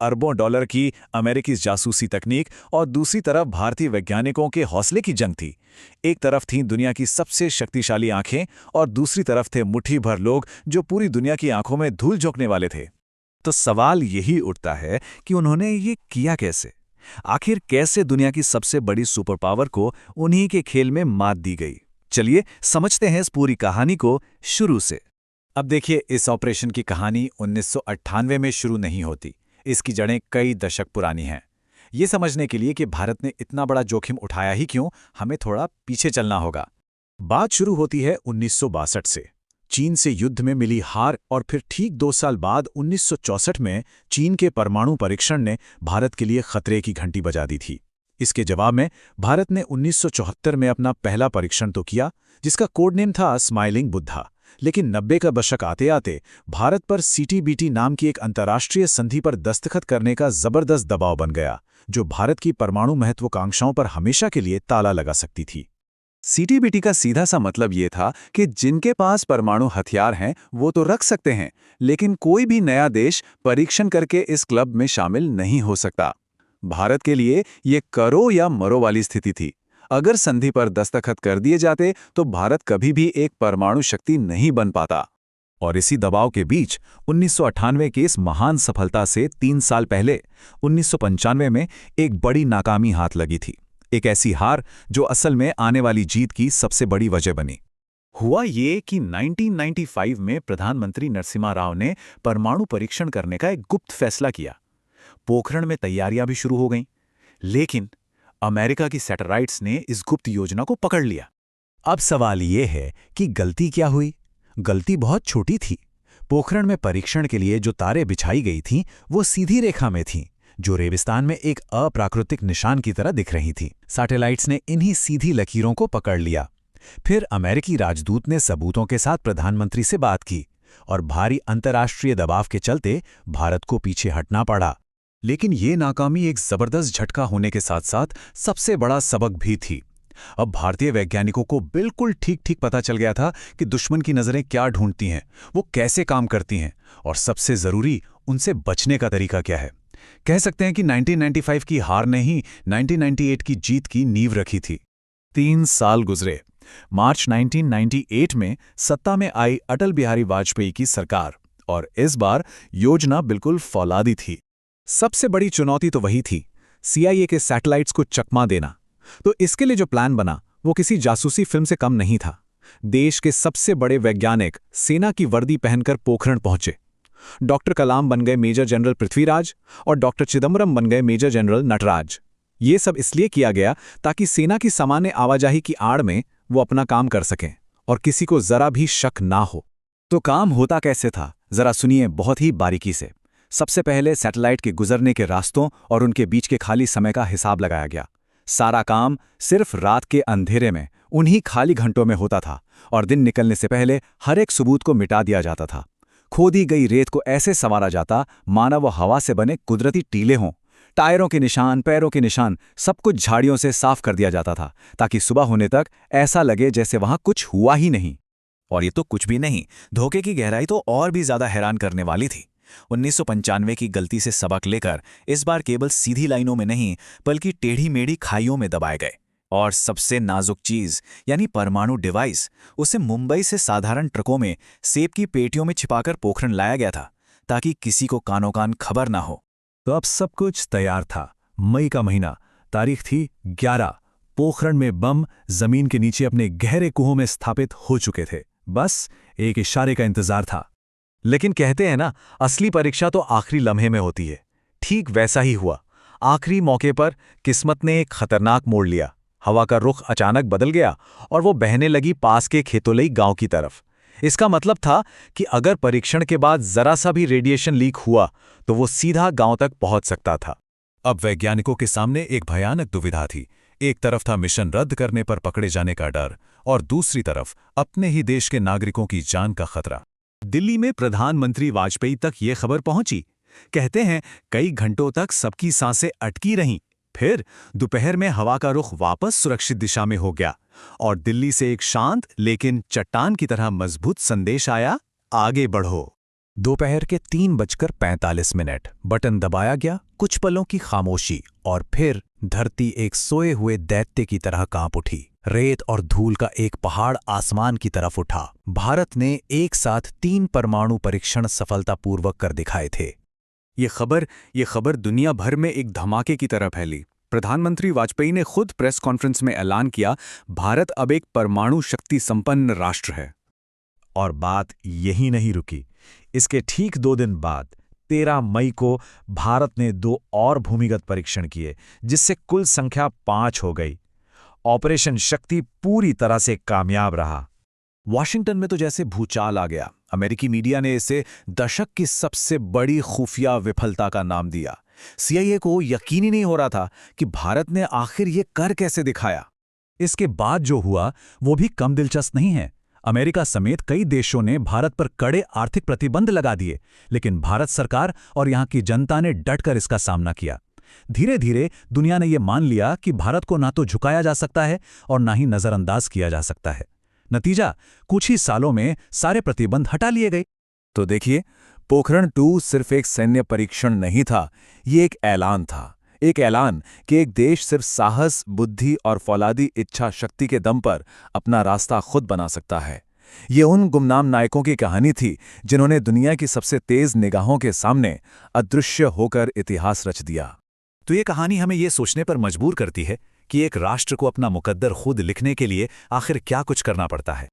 अरबों डॉलर की अमेरिकी जासूसी तकनीक और दूसरी तरफ भारतीय वैज्ञानिकों के हौसले की जंग थी। एक तरफ थीं दुनिया की सबसे शक्तिशाली आंखें और दूसरी तरफ थे मुट्ठी भर लोग जो पूरी दुनिया की आंखों में धूल झोंकने वाले थे। तो सवाल यही उठता है कि उन्होंने ये किया कैसे? आखिर कैसे दुनिया की सबसे बड़ी सुपर पावर को उन्हीं के खेल में मात दी गई? चलिए समझते हैं इस पूरी कहानी को शुरू से। अब देखिए, इस ऑपरेशन की कहानी 1998 में शुरू नहीं होती। इसकी जड़ें कई दशक पुरानी हैं। ये समझने के लिए कि भारत ने इतना बड़ा जोखिम उठाया ही क्यों, हमें थोड़ा पीछे चलना होगा। बात शुरू होती है 1962 से। चीन से युद्ध में मिली हार और फिर ठीक 2 साल बाद 1964 में चीन के परमाणु परीक्षण ने भारत के लिए खतरे की घंटी बजा दी थी। इसके जवाब में भारत ने 1974 में अपना पहला परीक्षण तो किया, जिसका कोड नेम था स्माइलिंग बुद्धा। लेकिन 90 का दशक आते आते भारत पर सीटीबीटी नाम की एक अंतर्राष्ट्रीय संधि पर दस्तखत करने का जबरदस्त दबाव बन गया, जो भारत की परमाणु महत्वाकांक्षाओं पर हमेशा के लिए ताला लगा सकती थी। सीटीबीटी का सीधा सा मतलब ये था कि जिनके पास परमाणु हथियार हैं वो तो रख सकते हैं, लेकिन कोई भी नया देश परीक्षण करके इस क्लब में शामिल नहीं हो सकता। भारत के लिए ये करो या मरो वाली स्थिति थी। अगर संधि पर दस्तखत कर दिए जाते तो भारत कभी भी एक परमाणु शक्ति नहीं बन पाता। और इसी दबाव के बीच 1998 की इस महान सफलता से 3 साल पहले 1995 में एक बड़ी नाकामी हाथ लगी थी। एक ऐसी हार जो असल में आने वाली जीत की सबसे बड़ी वजह बनी। हुआ ये कि 1995 में प्रधानमंत्री नरसिम्हा राव ने परमाणु परीक्षण करने का एक गुप्त फैसला किया। पोखरण में तैयारियां भी शुरू हो गईं, लेकिन अमेरिका की सैटेलाइट्स ने इस गुप्त योजना को पकड़ लिया। अब सवाल ये है कि गलती क्या हुई? गलती बहुत छोटी थी। पोखरण में परीक्षण के लिए जो तारें बिछाई गई थीं, वो सीधी रेखा में थीं, जो रेगिस्तान में एक अप्राकृतिक निशान की तरह दिख रही थी। सैटेलाइट्स ने इन्हीं सीधी लकीरों को पकड़ लिया। फिर अमेरिकी राजदूत ने सबूतों के साथ प्रधानमंत्री से बात की और भारी अंतर्राष्ट्रीय दबाव के चलते भारत को पीछे हटना पड़ा। लेकिन ये नाकामी एक जबरदस्त झटका होने के साथ साथ सबसे बड़ा सबक भी थी। अब भारतीय वैज्ञानिकों को बिल्कुल ठीक पता चल गया था कि दुश्मन की नजरें क्या ढूंढती हैं, वो कैसे काम करती हैं, और सबसे जरूरी, उनसे बचने का तरीका क्या है। कह सकते हैं कि 1995 की हार ने ही 1998 की जीत की नींव रखी थी। 3 साल गुजरे। मार्च 1998 में सत्ता में आई अटल बिहारी वाजपेयी की सरकार, और इस बार योजना बिल्कुल फौलादी थी। सबसे बड़ी चुनौती तो वही थी, CIA के सैटेलाइट्स को चकमा देना। तो इसके लिए जो प्लान बना वो किसी जासूसी फिल्म से कम नहीं था। देश के सबसे बड़े वैज्ञानिक सेना की वर्दी पहनकर पोखरण पहुंचे। डॉक्टर कलाम बन गए मेजर जनरल पृथ्वीराज और डॉक्टर चिदम्बरम बन गए मेजर जनरल नटराज। ये सब इसलिए किया गया ताकि सेना की सामान्य आवाजाही की आड़ में वो अपना काम कर सकें और किसी को जरा भी शक ना हो। तो काम होता कैसे था, जरा सुनिए बहुत ही बारीकी से। सबसे पहले सैटेलाइट के गुजरने के रास्तों और उनके बीच के खाली समय का हिसाब लगाया गया। सारा काम सिर्फ रात के अंधेरे में उन्हीं खाली घंटों में होता था, और दिन निकलने से पहले हर एक सबूत को मिटा दिया जाता था। खोदी गई रेत को ऐसे संवारा जाता माना वो हवा से बने कुदरती टीले हों। टायरों के निशान, पैरों के निशान, सब कुछ झाड़ियों से साफ कर दिया जाता था, ताकि सुबह होने तक ऐसा लगे जैसे वहां कुछ हुआ ही नहीं। और ये तो कुछ भी नहीं, धोखे की गहराई तो और भी ज्यादा हैरान करने वाली थी। 1995 की गलती से सबक लेकर इस बार केवल सीधी लाइनों में नहीं, बल्कि टेढ़ी मेढ़ी खाइयों में दबाए गए। और सबसे नाजुक चीज यानी परमाणु डिवाइस, उसे मुंबई से साधारण ट्रकों में सेब की पेटियों में छिपाकर पोखरण लाया गया था, ताकि किसी को कानो कान खबर ना हो। तो अब सब कुछ तैयार था। मई का महीना, तारीख थी 11। पोखरण में बम जमीन के नीचे अपने गहरे कुओं में स्थापित हो चुके थे। बस एक इशारे का इंतजार था। लेकिन कहते हैं ना, असली परीक्षा तो आखिरी लम्हे में होती है। ठीक वैसा ही हुआ। आखिरी मौके पर किस्मत ने एक खतरनाक मोड़ लिया। हवा का रुख अचानक बदल गया और वो बहने लगी पास के खेतोलई गांव की तरफ। इसका मतलब था कि अगर परीक्षण के बाद जरा सा भी रेडिएशन लीक हुआ तो वो सीधा गांव तक पहुंच सकता था। अब वैज्ञानिकों के सामने एक भयानक दुविधा थी। एक तरफ था मिशन रद्द करने पर पकड़े जाने का डर, और दूसरी तरफ अपने ही देश के नागरिकों की जान का खतरा। दिल्ली में प्रधानमंत्री वाजपेयी तक ये खबर पहुंची। कहते हैं कई घंटों तक सबकी सांसें अटकी रहीं। फिर दोपहर में हवा का रुख वापस सुरक्षित दिशा में हो गया और दिल्ली से एक शांत लेकिन चट्टान की तरह मजबूत संदेश आया, आगे बढ़ो। दोपहर के 3:45 बटन दबाया गया, कुछ पलों की खामोशी, और फिर धरती एक सोए हुए दैत्य की तरह कांप उठी। रेत और धूल का एक पहाड़ आसमान की तरफ उठा। भारत ने एक साथ 3 परमाणु परीक्षण सफलतापूर्वक कर दिखाए थे। ये खबर दुनिया भर में एक धमाके की तरह फैली। प्रधानमंत्री वाजपेयी ने खुद प्रेस कॉन्फ्रेंस में ऐलान किया, भारत अब एक परमाणु शक्ति संपन्न राष्ट्र है। और बात यही नहीं रुकी। इसके ठीक 2 दिन बाद 13 मई को भारत ने 2 और भूमिगत परीक्षण किए, जिससे कुल संख्या 5 हो गई। ऑपरेशन शक्ति पूरी तरह से कामयाब रहा। वॉशिंगटन में तो जैसे भूचाल आ गया। अमेरिकी मीडिया ने इसे दशक की सबसे बड़ी खुफिया विफलता का नाम दिया। CIA को यकीन ही नहीं हो रहा था कि भारत ने आखिर ये कर कैसे दिखाया। इसके बाद जो हुआ वो भी कम दिलचस्प नहीं है। अमेरिका समेत कई देशों ने भारत पर कड़े आर्थिक प्रतिबंध लगा दिए, लेकिन भारत सरकार और यहाँ की जनता ने डटकर इसका सामना किया। धीरे धीरे दुनिया ने यह मान लिया कि भारत को ना तो झुकाया जा सकता है और ना ही नजरअंदाज किया जा सकता है। नतीजा, कुछ ही सालों में सारे प्रतिबंध हटा लिए गए। तो देखिए, पोखरण 2 सिर्फ एक सैन्य परीक्षण नहीं था, ये एक ऐलान था। एक ऐलान कि एक देश सिर्फ साहस, बुद्धि और फौलादी इच्छा शक्ति के दम पर अपना रास्ता खुद बना सकता है। ये उन गुमनाम नायकों की कहानी थी जिन्होंने दुनिया की सबसे तेज निगाहों के सामने अदृश्य होकर इतिहास रच दिया। तो ये कहानी हमें ये सोचने पर मजबूर करती है कि एक राष्ट्र को अपना मुकद्दर खुद लिखने के लिए आखिर क्या कुछ करना पड़ता है।